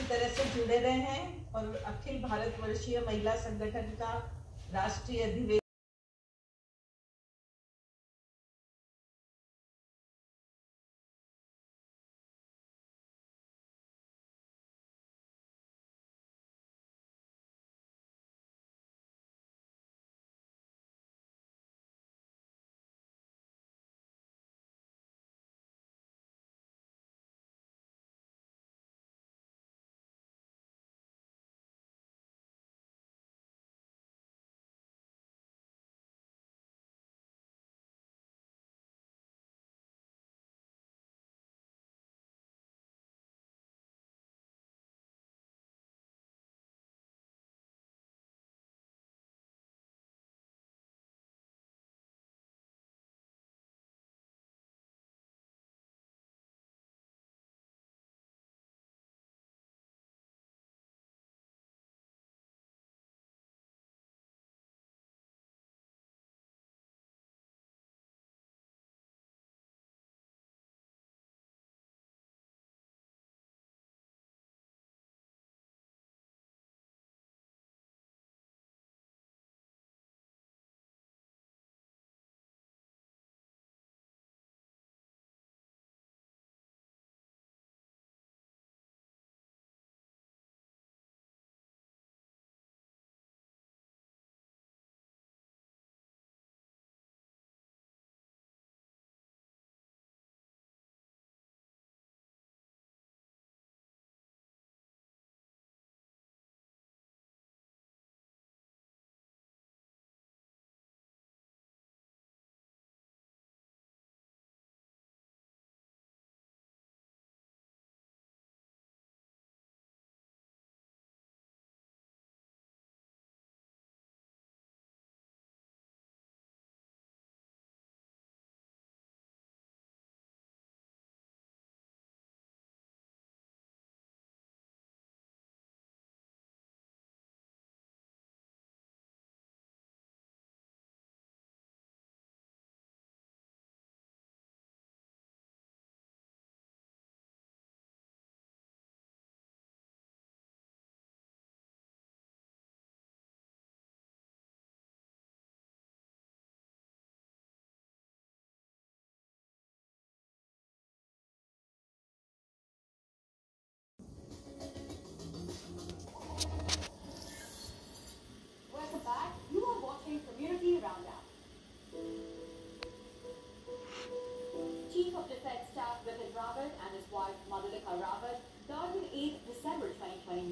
तरह से जुड़े रहे हैं और अखिल भारतवर्षीय महिला संगठन का राष्ट्रीय अधिवेशन Community Roundup. Chief of Defence Staff Vipin Rawat and his wife Madhulika Rawat died on 8 December 2021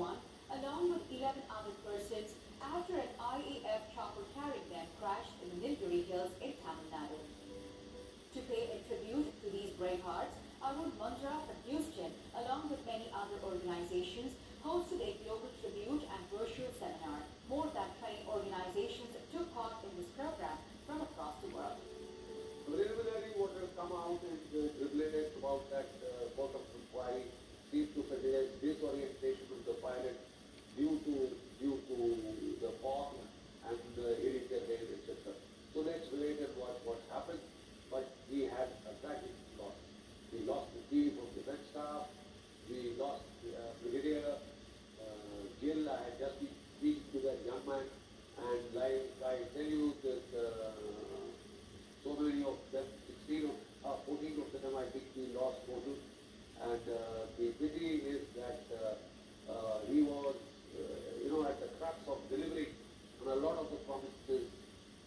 along with 11 other persons after an IAF chopper carrying them crashed in the Nilgiri Hills in Tamil Nadu. To pay a tribute to these brave hearts, Arun Mundra from Houston, along with many other organizations, hosted a global tribute and virtual seminar. More than 20 organizations took part in this program from across the world. Preliminary, what has come out is related about that court of inquiry seems to suggest disorientation of the pilot due to the fog and irritated rain, etc. So let's relate what happened. But we had a tragic loss. We lost the chief of defense staff. We lost Brigadier Gill. I had just been speaking to that young man, and like I tell you that so many of them, 16 or 14 of them, I think we lost total. And the pity is that he was, at the crux of delivering on a lot of the promises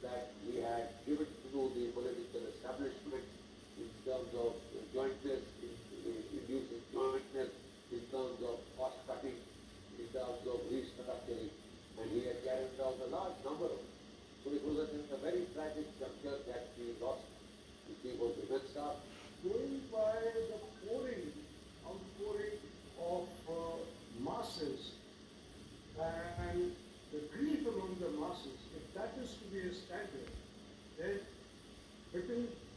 that he had given to the political establishment in terms of jointness, inducing jointness, in terms of cost cutting, in terms of restructuring, and he had carried out a large number of them. So it was a very tragic juncture that we lost the chief of defense staff. Going by the outpouring of masses and the grief among the masses, if that is to be a standard, then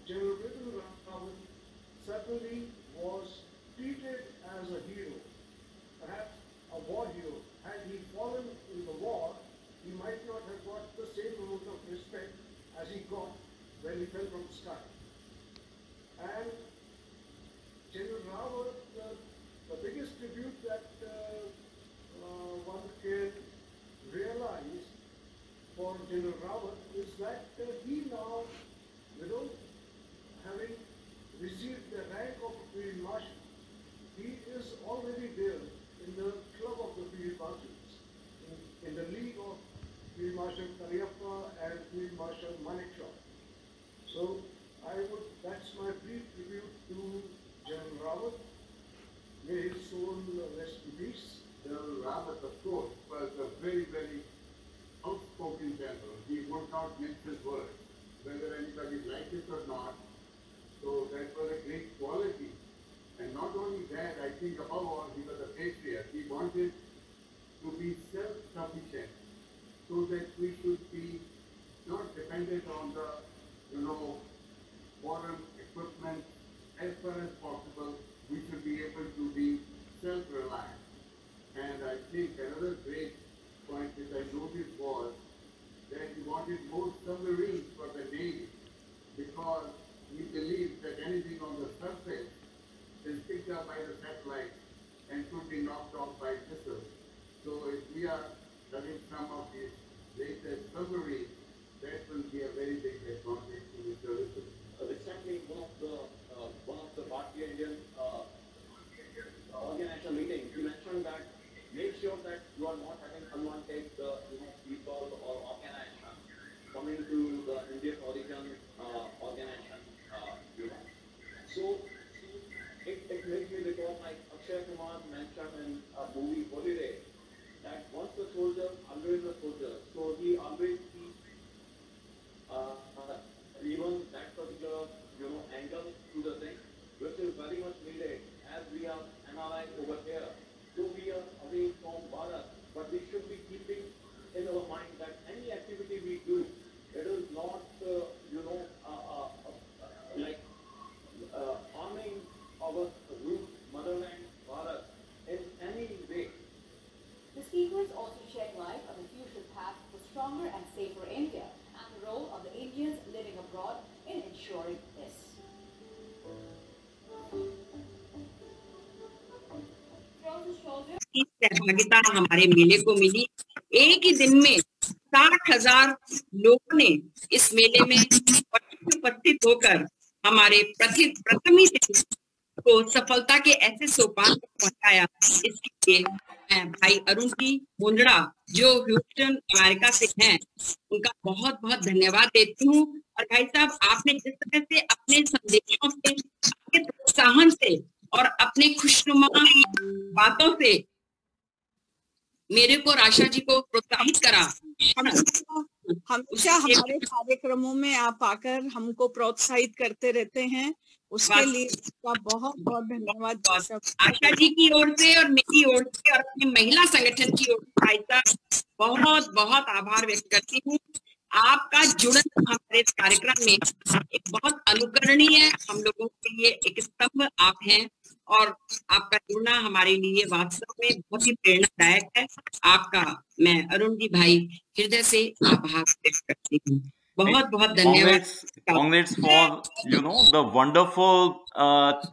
General Bipin Rawat certainly was treated as a hero, perhaps a war hero. Had he fallen in the war, he might not have got the same amount of respect as he got when he fell from the sky. And General Rawat, the biggest tribute that General Rawat is that he now, having received the rank of a Field Marshal, he is already there in the club of the Field Marshals, in the league of Field Marshal Cariappa and Field Marshal Manekshaw. So that's my brief tribute to General Rawat. May his soul rest in peace. General Rawat, of course, was a very, very outspoken general. He would not mince his words, whether anybody liked it or not. So that was a great quality. And not only that, I think above all, he was a patriot. He wanted to be self-sufficient so that we should be not dependent on the, foreign equipment. As far as possible, we should be able to be self-reliant. And I think another great point which I noticed was that he wanted more submarines for the Navy, because he believed that anything on the surface is picked up by the satellites and could be knocked off by missiles. So if we are having some of these latest submarines, that will be a very big advantage to the services. Recently, one of the Bharatiya Indian organizational meetings, you mentioned that make sure that you are not having unwanted people or organizations coming to the Indian origin organization. So it makes me recall like Akshay Kumar mentioned in a movie Holiday that once the soldier, always the soldier. So he always keeps even that particular angle to the thing, which is very much needed as we are NRI over here. So we are away from Bharat, but we should be keeping in our mind that any activity we do, it is not harming our root motherland Bharat in any way. The speakers also shed light on the future path for stronger and safer India and the role of the Indians living abroad in ensuring this. सहभागिता हमारे मेले को मिली। एक ही दिन में 60,000 लोगों ने इस मेले में उपस्थित होकर हमारे प्रथमी दिन को सफलता के ऐसे सोपान पर पहुंचाया। इसके लिए मैं भाई अरुण जी मुंद्रा जो ह्यूस्टन अमेरिका से हैं, उनका बहुत बहुत धन्यवाद देती हूँ। और भाई साहब, आपने जिस तरह से अपने संदेशों से, अपने प्रोत्साहन से और अपने खुशनुमा बातों से मेरे को, राशा जी को प्रोत्साहित करा। हमेशा हमारे कार्यक्रमों में आप आकर हमको प्रोत्साहित करते रहते हैं, उसके लिए आपका बहुत बहुत धन्यवाद। आशा जी की ओर से और मेरी ओर से और अपनी महिला संगठन की ओर से बहुत बहुत आभार व्यक्त करती हूँ। आपका जुड़न हमारे इस कार्यक्रम में एक बहुत अनुकरणीय, हम लोगों के लिए एक स्तंभ आप हैं, और आपका जुड़ना हमारे लिए वास्तव में बहुत ही प्रेरणादायक है। आपका मैं अरुण जी भाई हृदय से आभार व्यक्त करती हूँ। बहुत बहुत धन्यवाद। Congrats for the wonderful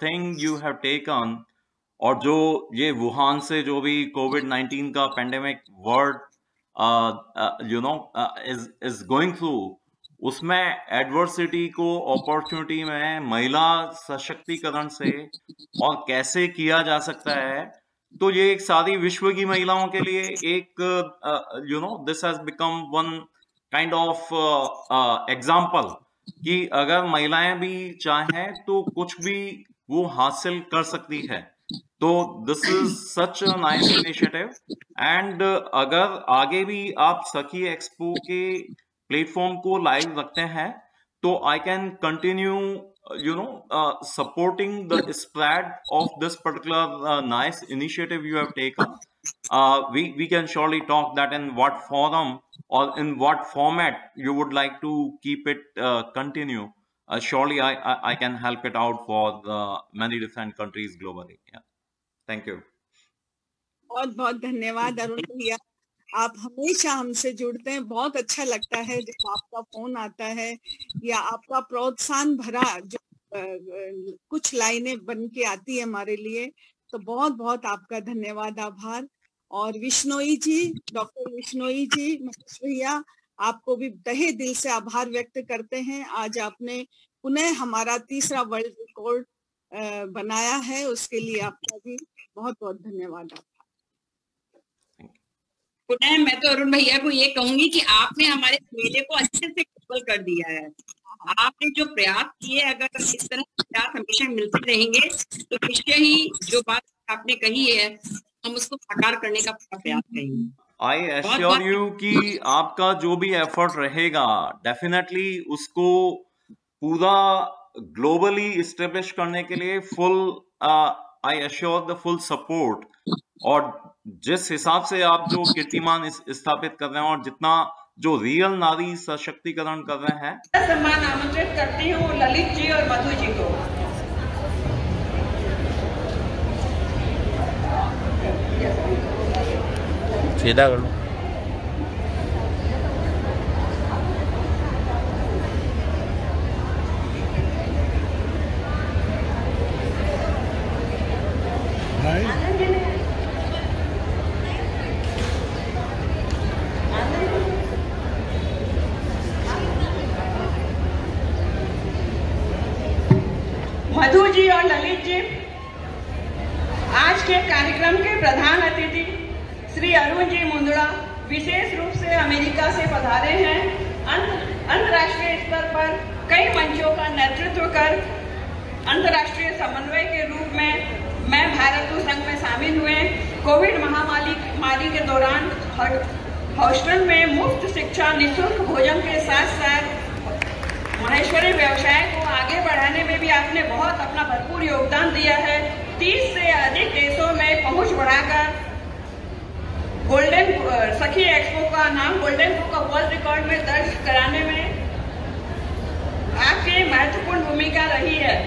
thing you have taken, और जो ये वुहान से जो भी COVID-19 का pandemic world is going through, उसमें एडवर्सिटी को अपॉर्चुनिटी में महिला सशक्तिकरण से और कैसे किया जा सकता है, तो ये एक सारी विश्व की महिलाओं के लिए एक this has become one kind of example कि अगर महिलाएं भी चाहें तो कुछ भी वो हासिल कर सकती है। तो this is such a nice initiative. And अगर आगे भी आप सखी एक्सपो के प्लेटफॉर्म को लाइव रखते हैं तो I can continue supporting the spread of this particular nice initiative you have taken. We can surely talk that in what forum or in what format you would like to keep it continue. Surely I can help it out for the many different countries globally. Yeah. Thank you. बहुत बहुत धन्यवाद अरुण भैया, आप हमेशा हमसे जुड़ते हैं। बहुत अच्छा लगता है जब आपका फोन आता है या आपका प्रोत्साहन भरा जो कुछ लाइनें बन के आती है हमारे लिए, तो बहुत बहुत आपका धन्यवाद, आभार। और विश्नोई जी, डॉक्टर विश्नोई जी, महेश भैया, आपको भी तहे दिल से आभार व्यक्त करते हैं। आज आपने पुनः हमारा 3रा वर्ल्ड रिकॉर्ड बनाया है, उसके लिए आपका भी बहुत बहुत धन्यवाद। पुनः मैं तो अरुण भैया को ये कहूंगी कि आपने हमारे मेले को अच्छे से सफल कर दिया है। आपने जो प्रयास किए, अगर इस तरह के प्रयास हमेशा मिलते रहेंगे तो निश्चय ही जो बात आपने कही है हम उसको साकार करने का प्रयास करेंगे। आई एश्योर यू कि आपका जो भी एफर्ट रहेगा डेफिनेटली उसको पूरा ग्लोबली इस्टेब्लिश करने के लिए full I assure the full support. और जिस हिसाब से आप जो कीर्तिमान स्थापित कर रहे हैं और जितना जो रियल नारी सशक्तिकरण कर रहे हैं, सम्मान आमंत्रित करती हूँ ललित जी और मधु जी को। सीधा कर लो। मधु जी और ललित जी, आज के कार्यक्रम के प्रधान अतिथि श्री अरुण जी मुंदड़ा विशेष रूप से अमेरिका से पधारे हैं। अंतर्राष्ट्रीय स्तर पर कई मंचों का नेतृत्व कर अंतर्राष्ट्रीय समन्वय के रूप में मैं भारत संघ में शामिल हुए। कोविड महामारी के दौरान हॉस्टल में मुफ्त शिक्षा, निःशुल्क भोजन के साथ साथ माहेश्वरी व्यवसाय को आगे बढ़ाने में भी आपने बहुत अपना भरपूर योगदान दिया है। 30 से अधिक देशों में पहुंच बढ़ाकर गोल्डन सखी एक्सपो का नाम golden book of world record में दर्ज कराने में आपकी महत्वपूर्ण भूमिका रही है।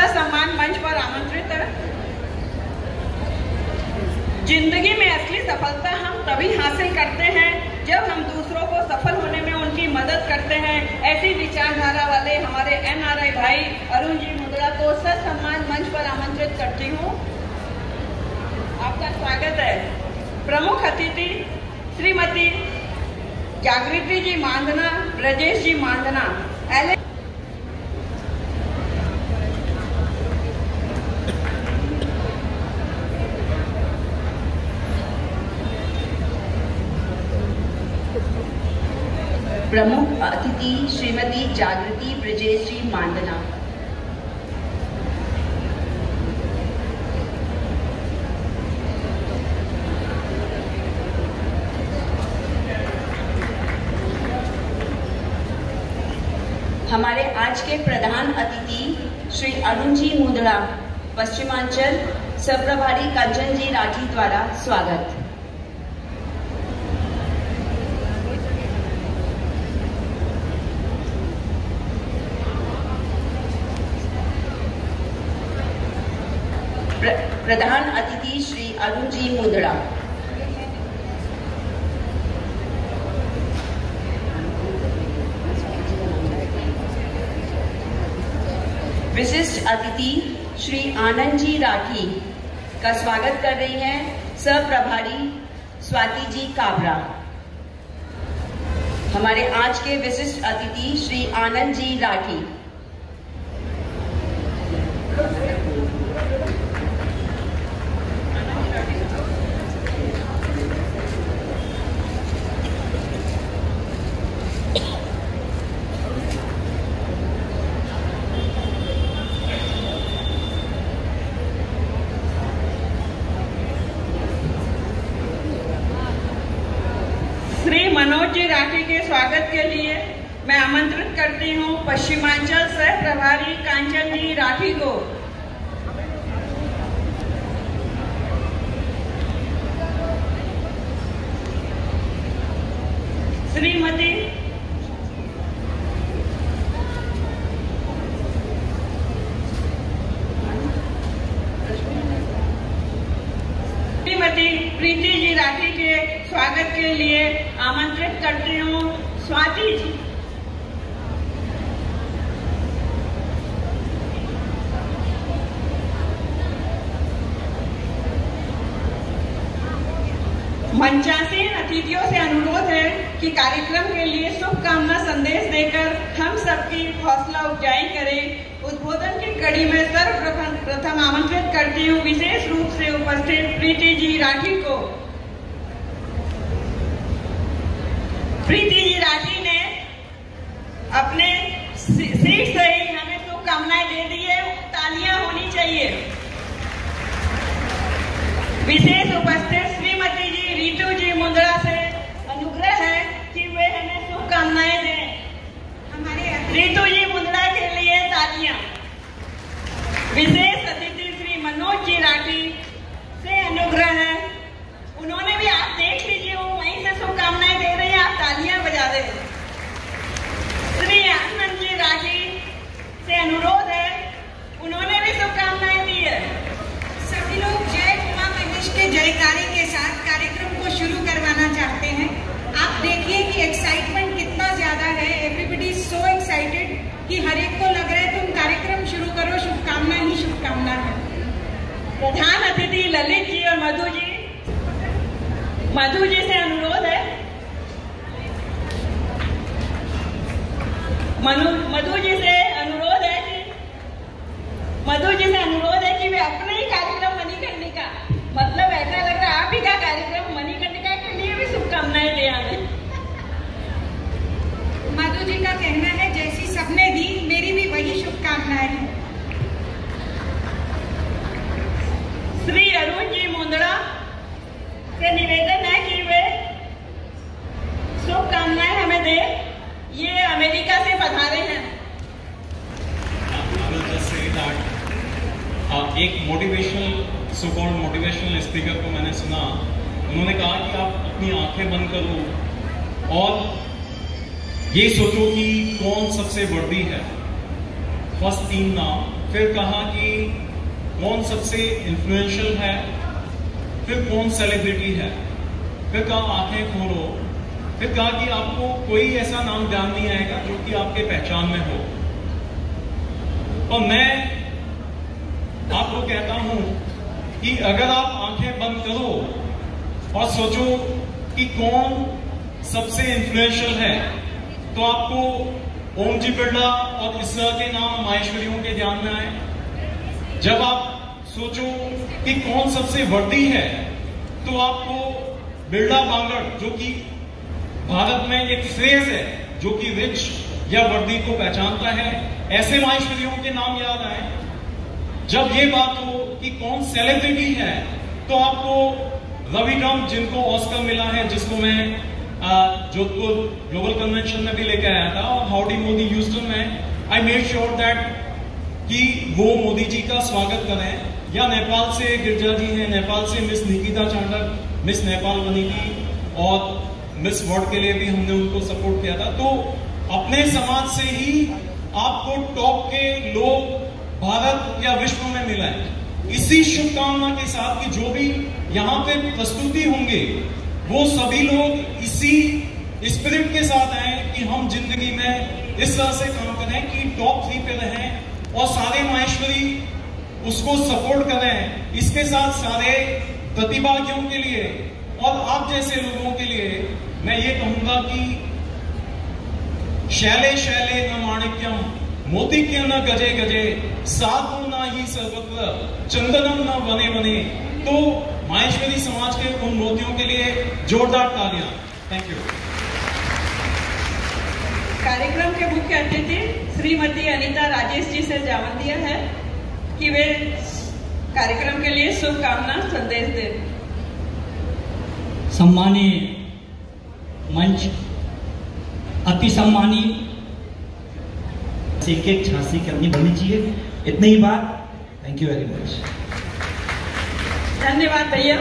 सम्मान मंच पर आमंत्रित है। जिंदगी में असली सफलता हम तभी हासिल करते हैं जब हम दूसरों को सफल होने में उनकी मदद करते हैं। ऐसी विचारधारा वाले हमारे NRI भाई अरुण जी मुंदड़ा को सम्मान मंच पर आमंत्रित करती हूँ। आपका स्वागत है। प्रमुख अतिथि श्रीमती जागृति जी मांदना, ब्रजेश जी मांदना, प्रमुख अतिथि श्रीमती जागृति ब्रजेश जी मांदना। हमारे आज के प्रधान अतिथि श्री अरुण जी मुंदड़ा, पश्चिमांचल सह-प्रभारी कंचन जी राठी द्वारा स्वागत। प्रधान अतिथि श्री अरुण जी मुंदड़ा। विशिष्ट अतिथि श्री आनंद जी राठी का स्वागत कर रही हैं सह प्रभारी स्वाति जी काबरा। हमारे आज के विशिष्ट अतिथि श्री आनंद जी राठी। मनोज जी राठी के स्वागत के लिए मैं आमंत्रित करती हूं पश्चिमांचल सह प्रभारी कांचन जी राठी को। स्वागत के लिए आमंत्रित करती हूँ स्वाति जी। मंचासीन अतिथियों से अनुरोध है कि कार्यक्रम के लिए शुभकामना संदेश देकर हम सबकी हौसला अफजाई करें। उद्बोधन की कड़ी में सर्वप्रथम आमंत्रित करती हूँ विशेष रूप से उपस्थित प्रीति जी राठी को। प्रीति जी राठी ने अपने सीट से ही हमें शुभकामनाएं दे दी है, तालियां होनी चाहिए। विशेष उपस्थित श्रीमती जी रीतू जी मुंदड़ा से अनुग्रह है कि वे हमें शुभकामनाएं दें। हमारे रीतू जी मुंदड़ा के लिए तालियां। विशेष अतिथि श्री मनोज जी राठी से अनुग्रह है, उन्होंने भी, आप देख लीजिए, वो वहीं से शुभकामनाएं दे रही हैं, आप तालियां बजा दें। श्री आनंद जी राठी से अनुरोध है, उन्होंने भी शुभकामनाएं दी है। सभी लोग जय उमा महेश के जयकारे के साथ कार्यक्रम को शुरू करवाना चाहते हैं। आप देखिए कि एक्साइटमेंट कितना ज्यादा है। एवरीबडी इज सो एक्साइटेड कि हर एक को लग रहा है तुम कार्यक्रम शुरू करो, शुभकामना ही शुभकामना है। प्रधान अतिथि ललित जी और मधु जी से अनुरोध है, मधु जी से अनुरोध है कि वे अपने ही कार्यक्रम मणिकर्णिका, मतलब ऐसा लग रहा है आप ही का कार्यक्रम मणिकर्णिका के लिए भी शुभकामनाएं ले आए। मधु जी का कहना है जैसी सबने दी मेरी भी वही शुभकामनाएं हैं। श्री अरुण जी मुंदड़ा से निवेदन है कि वे शुभकामनाएं हमें दे, ये अमेरिका से पधारे हैं। एक मोटिवेशनल स्पीकर को मैंने सुना, उन्होंने कहा कि आप अपनी आंखें बंद करो और ये सोचो कि कौन सबसे वर्दी है, फर्स्ट 3 नाम, फिर कहा कि कौन सबसे इन्फ्लुएंशियल है, फिर कौन सेलिब्रिटी है, फिर कहा आंखें खोलो, फिर कहा कि आपको कोई ऐसा नाम ध्यान नहीं आएगा जो कि आपके पहचान में हो। और मैं आपको कहता हूं कि अगर आप आंखें बंद करो और सोचो कि कौन सबसे इन्फ्लुएंशियल है, तो आपको ओम जी बिरला और इसरा के नाम माहेश्वरियों के ध्यान में आए। जब आप सोचो कि कौन सबसे वर्दी है, तो आपको बिरला बांगड़, जो कि भारत में एक फ्रेज है जो कि रिच या वर्दी को पहचानता है, ऐसे माहेश्वरियों के नाम याद आए। जब ये बात हो कि कौन सेलिब्रिटी है, तो आपको रवि ट्रम्प, जिनको ऑस्कर मिला है, जिसको मैं जोधपुर ग्लोबल कन्वेंशन में भी लेकर आया था, और हाउडी मोदी ह्यूस्टन में, आई मेड श्योर दैट कि वो मोदी जी का स्वागत करें। या नेपाल से गिरजा जी हैं, नेपाल से मिस निकिता चांडक मिस नेपाल बनी थी, और मिस वर्ल्ड के लिए भी हमने उनको सपोर्ट किया था। तो अपने समाज से ही आपको टॉप के लोग भारत या विश्व में मिला है। इसी शुभकामना के साथ कि जो भी यहाँ पे प्रस्तुति होंगे, वो सभी लोग इसी स्पिरिट के साथ आए कि हम जिंदगी में इस तरह से काम करें कि टॉप 3 पे रहें और सारे माहेश्वरी उसको सपोर्ट करें। इसके साथ सारे प्रतिभागियों के लिए और आप जैसे लोगों के लिए मैं ये कहूंगा कि शैले शैले न माणिक्यम मोतिक्य न गजे गजे साधु न ही सर्वत्र चंदनम न बने बने। तो माहेश्वरी समाज के उन मोतियों के लिए जोरदार तालियां। Thank you. कार्यक्रम के मुख्य अतिथि श्रीमती अनीता राजेश जी से जावन दिया है कि वे कार्यक्रम के लिए शुभकामना संदेश दें। सम्मानीय मंच, अति सम्मानीय, एक झांसी करनी बननी चाहिए। इतनी ही बात। Thank you very much. धन्यवाद भैया।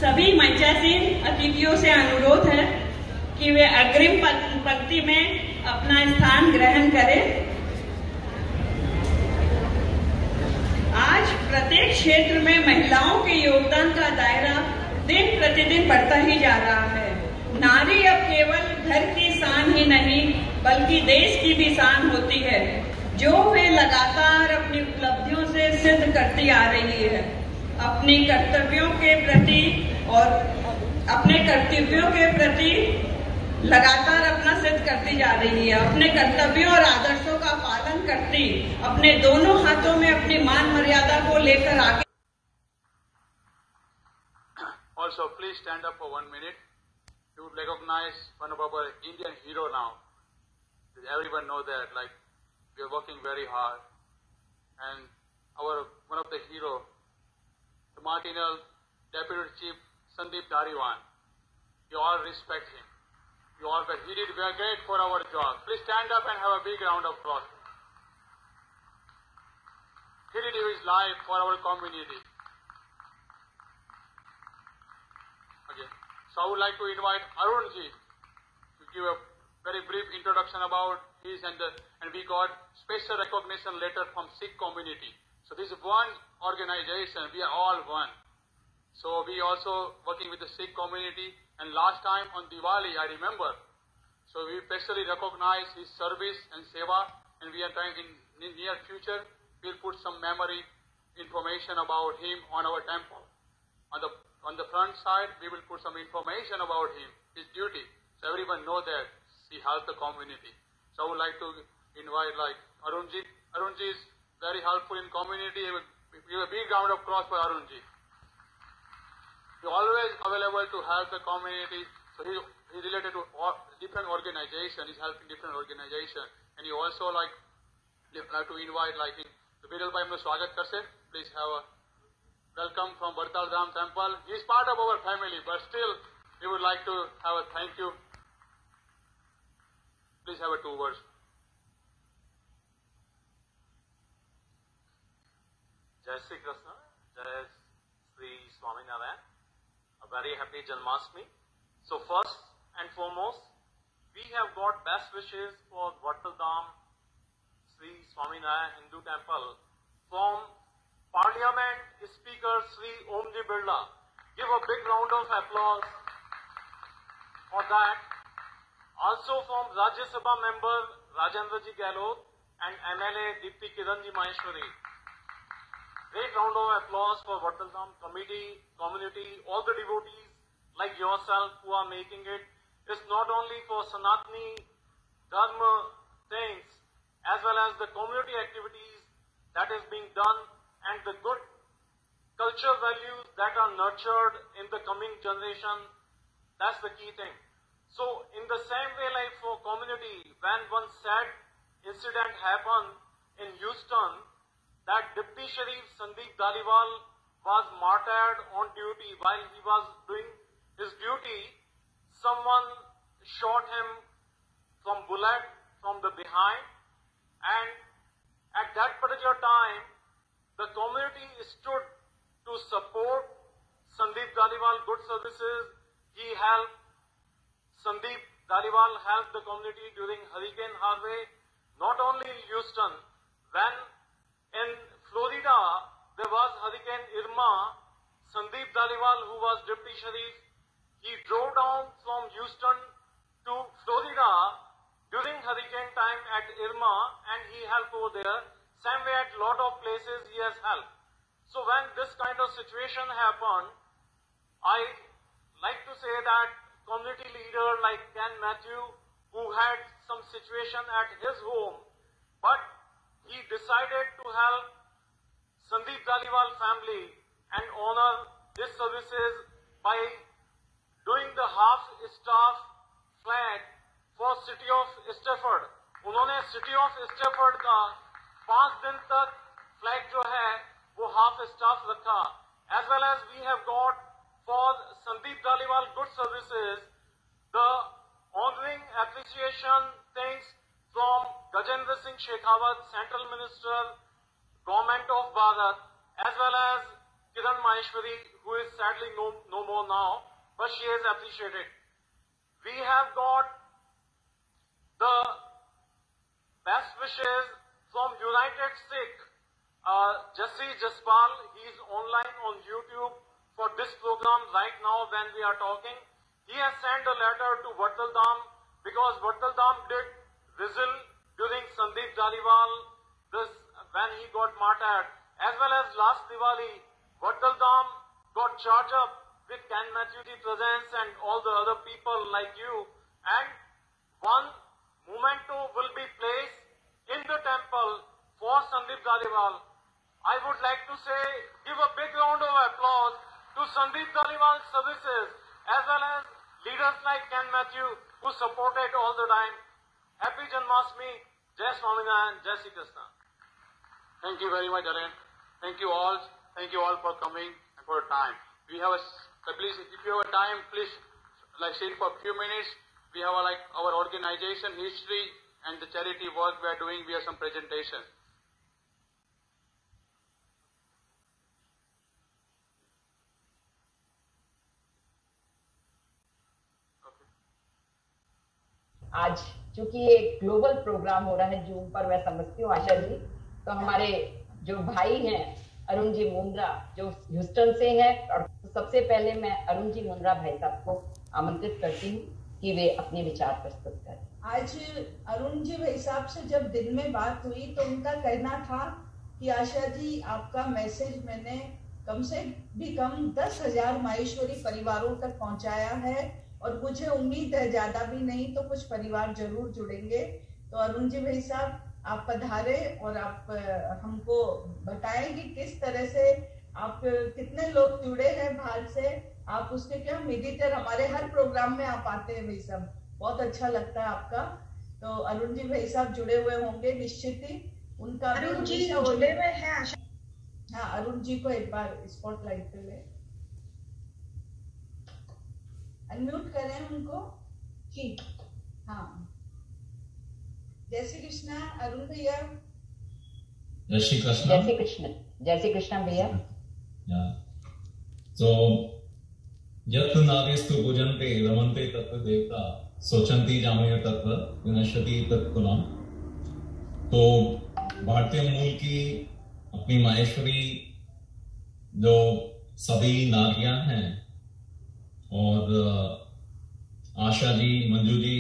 सभी मंचासीन अतिथियों से अनुरोध है कि वे अग्रिम पंक्ति में अपना स्थान ग्रहण करें। आज प्रत्येक क्षेत्र में महिलाओं के योगदान का दायरा दिन प्रतिदिन बढ़ता ही जा रहा है। नारी अब केवल घर की शान ही नहीं बल्कि देश की भी शान होती है, जो वे लगातार अपनी उपलब्धियों से सिद्ध करती आ रही है। अपने कर्तव्यों के प्रति लगातार अपना सिद्ध करती जा रही है। अपने कर्तव्यों और आदर्शों का पालन करती अपने दोनों हाथों में अपनी मान मर्यादा को लेकर आगे। Also, please stand up for 1 minute to recognize one of our Indian hero now. Everyone knows that, like, we are working very hard, and one of the hero, the Martinez Deputy Chief Sandeep Dhariwal. You all respect him. You all, but he did very great for our job. Please stand up and have a big round of applause. He did his life for our community. Okay. So I would like to invite Arunji to give a very brief introduction about his and we got special recognition letter from Sikh community. So this is one organization, we are all one. So we also working with the Sikh community, and last time on Diwali I remember, so we specially recognize his service and seva, and we are trying in near future we'll put some memory information about him on our temple. On the front side we will put some information about him, his duty, so everyone know that he helped the community. So I would like to invite like Arunji. Arunji is very helpful in community. Give a big round of applause for Arunji. He always available to help the community. So he related to different organizations. He's helping different organizations, and he also like to invite like the Vidal Bhai Swagat Karse. Please have a welcome from Bartal Dham Temple. He is part of our family, but still we would like to have a thank you. Please have a 2 words. Jai Shri Krishna, Jai Shri Swaminarayan. A very happy Janmashtami. So first and foremost, we have got best wishes for Bartal Dham Shri Swaminarayan Hindu Temple from Parliament Speaker Shri Omji Birla. Give a big round of applause for that. Also from Rajya Sabha member Rajendra Ji Gehlot and MLA Dipti Kiranji Maheshwari. Great round of applause for Bartal Dham community, all the devotees like yourself who are making it. It's not only for Sanatani Dharma things as well as the community activities that is being done and the good cultural values that are nurtured in the coming generation. That's the key thing. So in the same way like for community, when one sad incident happened in Houston, that Deputy Sheriff Sandeep Dhaliwal was martyred on duty. While he was doing his duty, someone shot him from bullet from the behind, and at that particular time, the community stood to support Sandeep Dhaliwal good services. He helped Sandeep Dhaliwal helped the community during Hurricane Harvey, not only in Houston. When in Florida there was Hurricane Irma, Sandeep Dhaliwal, who was Deputy Sheriff, he drove down from Houston to Florida during hurricane time at Irma, and he helped over there. Same way at lot of places he has helped. So when this kind of situation happened, I like to say that community leader like Ken Matthew, who had some situation at his home, but he decided to help Sandeep Dhaliwal family and honor his services by doing the half-staff flag for city of Stafford. उन्होंने city of Stafford का 5 दिन तक flag जो है वो half-staff रखा. As well as we have got for Sandeep Dhaliwal good services the honoring appreciation things from Gajendra Singh Shekhawat, Central Minister, Government of Bharat, as well as Kiran Maheshwari, who is sadly no more now, but she is appreciated. We have got the best wishes from United Sikh, Jassi Jaspal. He is online on YouTube for this program right now when we are talking. He has sent a letter to Vattal Dham because Vattal Dham did whistle during Sandeep Dhaliwal when he got martyred, as well as last Diwali, Vattal Dham got charged up with Ken Mathew Ji presence and all the other people like you, and one memento will be placed in the temple for Sandeep Dhaliwal. I would like to say, give a big round of applause to Sandeep Dhaliwal's services as well as leaders like Ken Mathew who supported all the time. Happy Janmashtami, Jai Swaminarayan, Jai Shri Krishna. Thank you very much, Arun. Thank you all for coming and for your time. We have please, if you have a time, please sit for a few minutes. We have our organization history and the charity work we are doing. We have some presentation. आज चूंकि ये global programme हो रहा है zoom पर, मैं समझती हूँ आशा जी, तो हमारे जो भाई हैं अरुण जी मुंद्रा जो ह्यूस्टन से हैं, और सबसे पहले मैं अरुण जी मुंद्रा भाई साहब को आमंत्रित करती हूँ कि वे अपने विचार प्रस्तुत करें। आज अरुण जी भाई साहब से जब दिन में बात हुई तो उनका कहना था कि आशा जी आपका मैसेज मैंने कम से भी कम 10,000 माहेश्वरी परिवारों तक पहुंचाया है और मुझे उम्मीद है ज्यादा भी नहीं तो कुछ परिवार जरूर जुड़ेंगे। तो अरुण जी भाई साहब आप पधारे और आप हमको बताएं कि किस तरह से आप कितने लोग जुड़े हैं बाहर से, आप उसके क्या मेडिटर हमारे हर प्रोग्राम में आप आते हैं भाई साहब, बहुत अच्छा लगता है आपका। तो अरुण जी भाई साहब जुड़े हुए होंगे निश्चित ही, उनका अरुण जी जुड़े हुए हैं आशा। हाँ, अरुण जी को एक बार स्पॉटलाइट पे ले, अनम्यूट करें उनको जी। हाँ, जय श्री कृष्णा अरुण भैया। जय श्री कृष्ण। जय श्री कृष्ण। जय श्री कृष्ण भैया। तो यत्र नारीस्तु पूजन्ते रमन्ते तत्र देवता सोचन्ति जामय तत्र विनश्यति तत्कुलम्। तो भारतीय मूल की अपनी माहेश्वरी जो सभी नारियां हैं और आशा जी, मंजू जी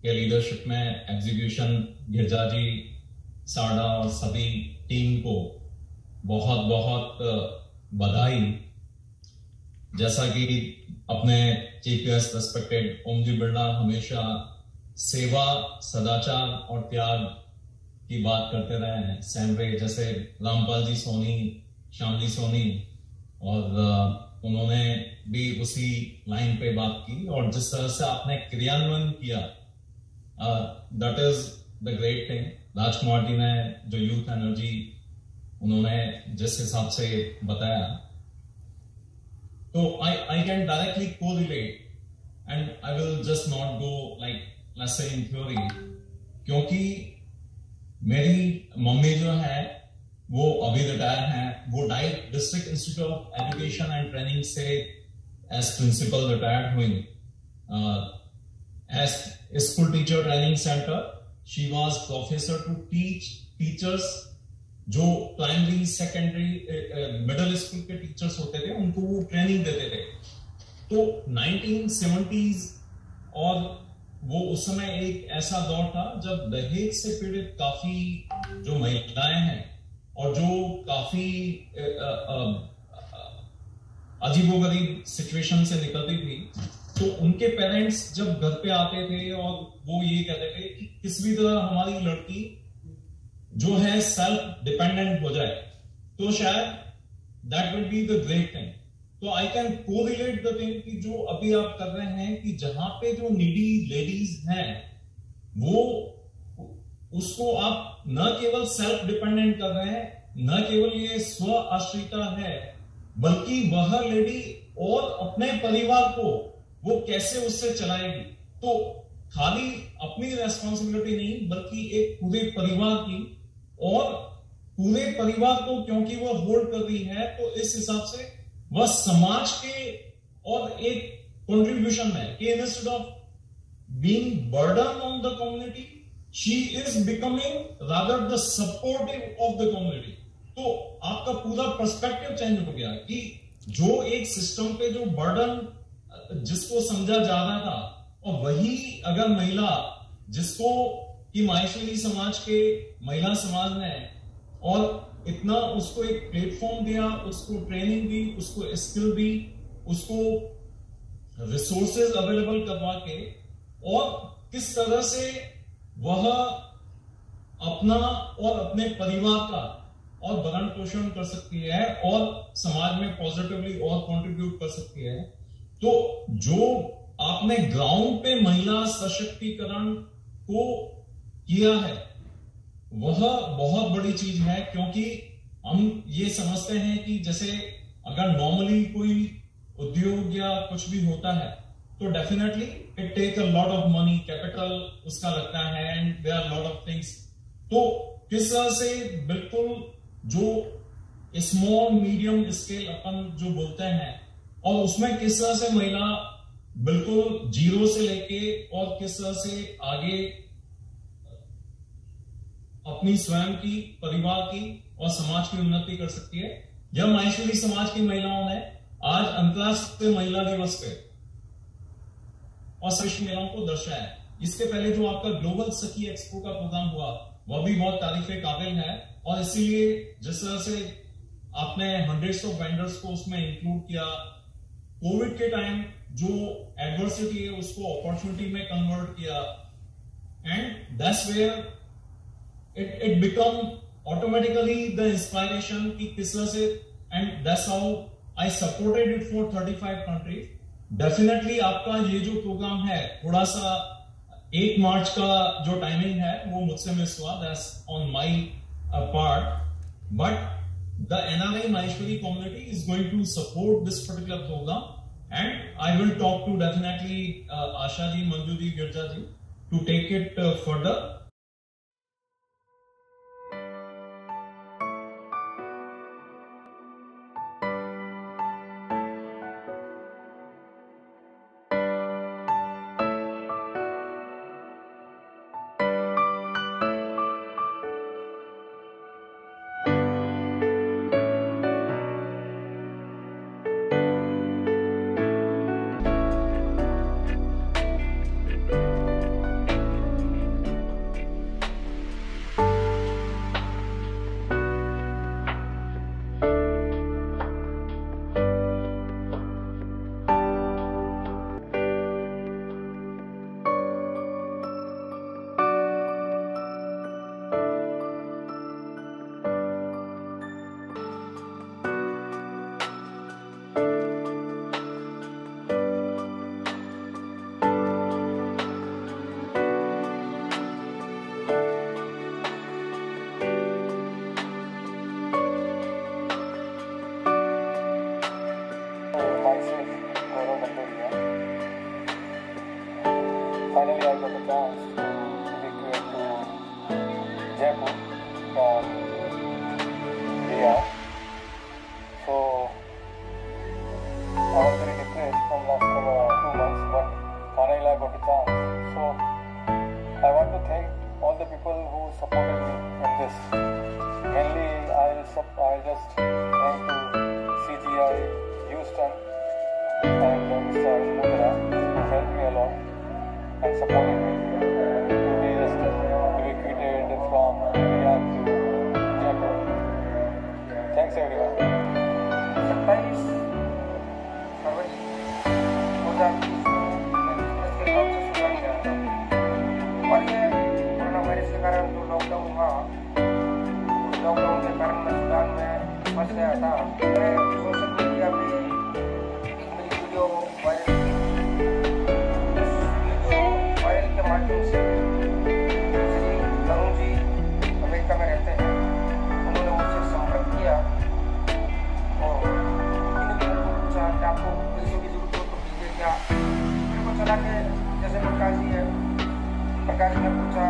के लीडरशिप में एग्जीक्यूशन, गिरजा जी, साडा और सभी टीम को बहुत बहुत बधाई। जैसा कि अपने चीफ गेस्ट रेस्पेक्टेड ओम जी बिरला हमेशा सेवा, सदाचार और त्याग की बात करते रहे हैं, सैमरे जैसे रामपाल जी सोनी, श्याम जी सोनी, और उन्होंने भी उसी लाइन पे बात की। और जिस तरह से आपने क्रियान्वयन किया, that is the great thing. Rajkumar ji ने जो यूथ एनर्जी उन्होंने जिस हिसाब से बताया, तो I can directly correlate and I will just not go like let's say in theory, क्योंकि मेरी मम्मी जो है वो अभी रिटायर हैं, वो DIET district institute of education and training से एज प्रिंसिपल रिटायर्ड हुई। As school teacher training centre she was professor to teach teachers जो प्राइमरी, सेकेंडरी, मिडिल स्कूल के टीचर्स होते थे, उनको वो ट्रेनिंग देते थे। तो 1970s और वो उस समय एक ऐसा दौर था जब दहेज से पीड़ित काफी जो महिलाएं हैं और जो काफी अजीबोगरीब सिचुएशन से निकलती थी, तो उनके पेरेंट्स जब घर पे आते थे और वो ये कहते थे कि किस भी तरह हमारी लड़की जो है सेल्फ डिपेंडेंट हो जाए, तो शायद that will be the great thing. तो I can correlate the thing कि जो अभी आप कर रहे हैं कि जहां पे जो नीडी लेडीज हैं वो उसको आप न केवल सेल्फ डिपेंडेंट कर रहे हैं, न केवल ये स्व आश्रिता है, बल्कि वह लेडी और अपने परिवार को वो कैसे उससे चलाएगी। तो खाली अपनी रेस्पॉन्सिबिलिटी नहीं बल्कि एक पूरे परिवार की, और पूरे परिवार को क्योंकि वो होल्ड कर रही है तो इस हिसाब से वह समाज के और एक कंट्रीब्यूशन है कि instead of being burden on the community she is becoming rather the supportive of the community. तो आपका पूरा पर्सपेक्टिव चेंज हो गया कि जो एक सिस्टम पे जो बर्डन जिसको समझा जा रहा था, और वही अगर महिला जिसको कि माहेश्वरी समाज के महिला समाज ने और इतना उसको एक प्लेटफॉर्म दिया, उसको ट्रेनिंग दी, उसको स्किल दी, उसको रिसोर्सेज अवेलेबल करवा के, और किस तरह से वह अपना और अपने परिवार का और भरण पोषण कर सकती है और समाज में पॉजिटिवली और कंट्रीब्यूट कर सकती है। तो जो आपने ग्राउंड पे महिला सशक्तिकरण को किया है वह बहुत बड़ी चीज है, क्योंकि हम ये समझते हैं कि जैसे अगर नॉर्मली कोई उद्योग या कुछ भी होता है तो definitely it take a lot of money, capital उसका लगता है, and there are lot of things. तो किस तरह से बिल्कुल जो स्मॉल मीडियम स्केल अपन जो बोलते हैं, और उसमें किस तरह से महिला बिल्कुल जीरो से लेके और किस तरह से आगे अपनी स्वयं की, परिवार की और समाज की उन्नति कर सकती है। यह माहेश्वरी समाज की महिलाओं ने आज अंतर्राष्ट्रीय महिला दिवस पे और श्रेष्ठ महिलाओं को दर्शाया है। इसके पहले जो आपका ग्लोबल सखी एक्सपो का प्रोग्राम हुआ वह भी बहुत तारीफे काबिल है, और इसीलिए जिस तरह से आपने हंड्रेड्स ऑफ वेंडर्स को उसमें इंक्लूड किया, कोविड के टाइम जो एडवर्सिटी है उसको अपॉर्चुनिटी में कन्वर्ट किया, and that's where it become automatically the inspiration कि किस तरह से, and that's how I supported it for 35 countries. Definitely आपका ये जो प्रोग्राम है थोड़ा सा 8 मार्च का जो टाइमिंग है वो मुझसे मिस हुआ, that's on my part, but the NRI Maheshwari community is going to support this particular program, and I will talk to definitely Asha ji, Manju ji, Girja ji to take it further. Finally, I got a chance to immigrate to Jaipur from Bihar. So I was very depressed from last 2 months, but finally I got a chance. So I want to thank all the people who supported me in this. Mainly, I'll just thank to CGI Houston and Mr. Mundra who helped me a lot and supported me to be just evacuated from Bihar to Jaipur. Thanks everyone. 27 फरवरी 2020 को मैं business के काम से सुधार गया था, और ये कोरोना वायरस के कारण जो लॉकडाउन हुआ, उस लॉकडाउन के कारण मैं सुधार में फंस गया था। मैं सोशल मीडिया पे एक मेरी वीडियो वायरल के माध्यम से श्री अरुण जी अमेरिका में रहते हैं, उन्होंने मुझसे संपर्क किया और इन्होंने मेरे को पूछा कि आपको पैसों की जरूरत हो तो कीजिए क्या। मेरे को चला के जैसे प्रकाश जी है, प्रकाश जी ने पूछा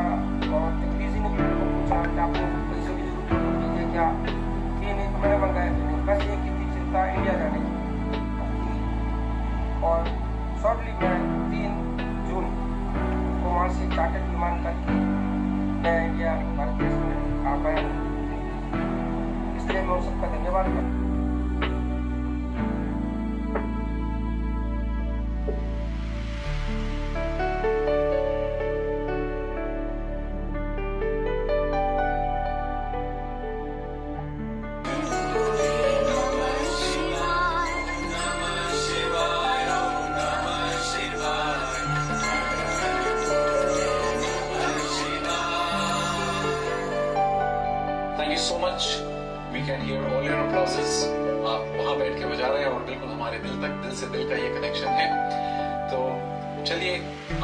और जगदीश जी ने भी मेरे को पूछा कि आपको पैसों की जरूरत हो तो कीजिए क्या, कि नहीं तो मैंने मंगाया कि नहीं, बस ये की थी चिंता इंडिया जाने की। और शॉर्टली मैं 3 जून को वहाँ से चार्टर्ड विमान करके मैं इंडिया भारत देश में आ पाया हूँ। इसलिए मैं उन सबका धन्यवाद करता हूँ। We can hear all your applauses. आप वहाँ बैठ के बजा रहे हैं और बिल्कुल हमारे दिल तक, दिल से दिल का ये कनेक्शन है। तो चलिए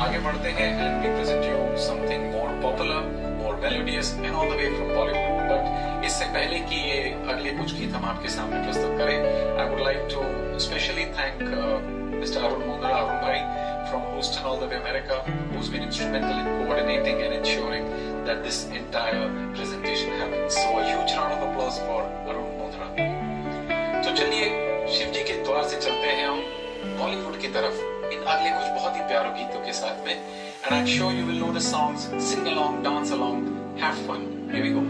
आगे बढ़ते हैं and we present you something more popular, more melodious and all the way from Bollywood. But इससे पहले कि ये अगले कुछ गीत हम आपके सामने प्रस्तुत करें, I would like to especially thank Mr. Arun Mundra, Arun Bhai from Houston, all the way America, who's been instrumental in coordinating and ensuring that this entire presentation happens. So a huge round of applause for Arun Mundra. तो चलिए शिव जी के द्वार से चलते हैं हम बॉलीवुड की तरफ इन अगले कुछ बहुत ही प्यारे गीतों के साथ में। And I'm sure you will know the songs, sing along, dance along, have fun. Here we go.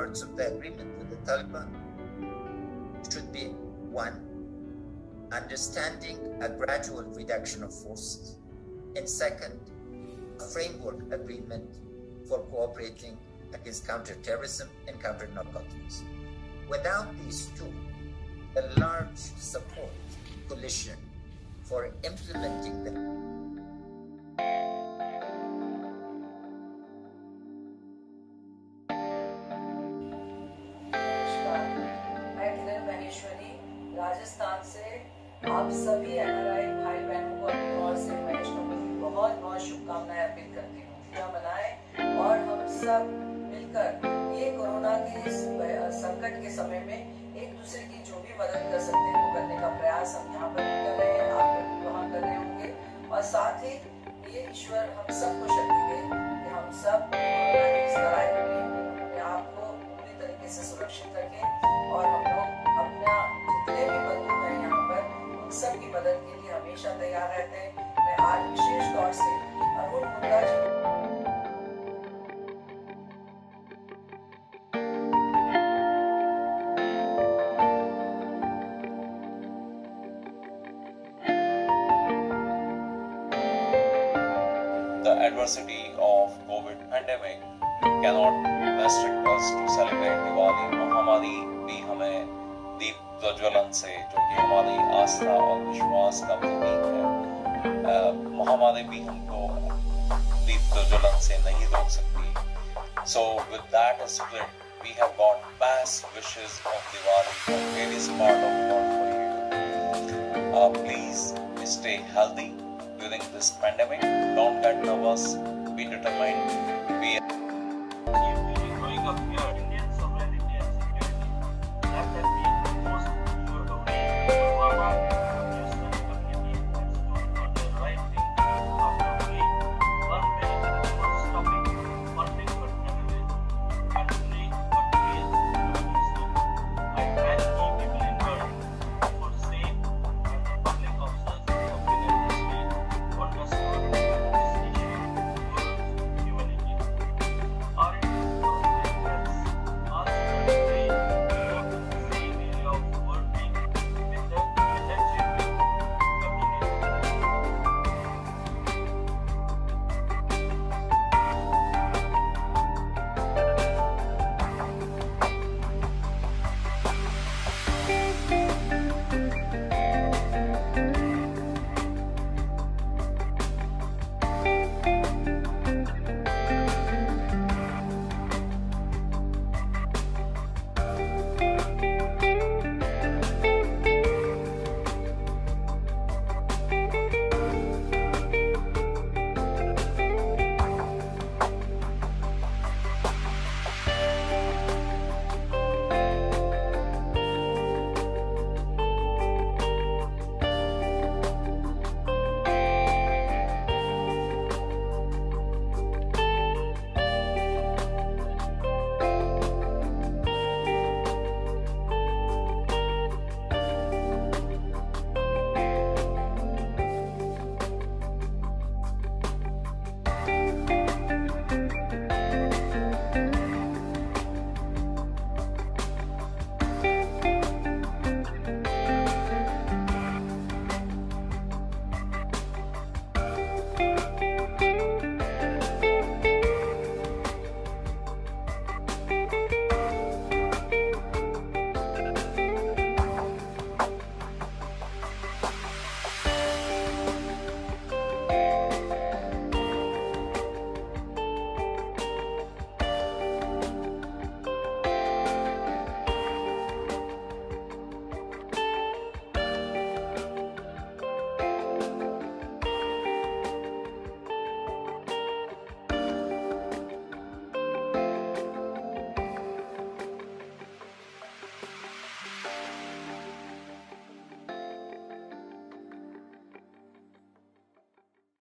Of the agreement with the Taliban should be one, understanding a gradual reduction of forces, and second, a framework agreement for cooperating against counterterrorism and counter-narcotics. Without these two, a large support coalition for implementing the Rajasthan से आप सभी NRI भाई बहनों को अपनी ओर से महेश नवमी की बहुत बहुत शुभकामनाएं अर्पित करती हूँ। खुशियाँ मनाएं और हम सब मिलकर ये कोरोना के इस संकट के समय में एक दूसरे की जो भी मदद कर सकते हैं वो करने का प्रयास हम यहाँ पर कर रहे हैं, आप लोग वहाँ कर रहे होंगे। और साथ ही ये ईश्वर हम सबको शक्ति दे कि हम सब कोरोना की इस लड़ाई में अपने आप को पूरी तरीके से सुरक्षित रखें और हम लोग अपना जितने भी बंधु हैं यहाँ पर उन सब की मदद के लिए हमेशा तैयार रहते हैं। मैं आज विशेष तौर से अरुण मुंद्रा जी The adversity of COVID pandemic cannot restrict us to celebrate Diwali. महामारी भी हमें दीप प्रज्वलन से, जो कि हमारी आस्था और विश्वास का प्रतीक है, महामारी भी हमको दीप प्रज्वलन से नहीं रोक सकती। So with that spirit, we have got best wishes of Diwali from various part of the world for you. Please stay healthy during this pandemic. Don't get nervous. Be determined. Be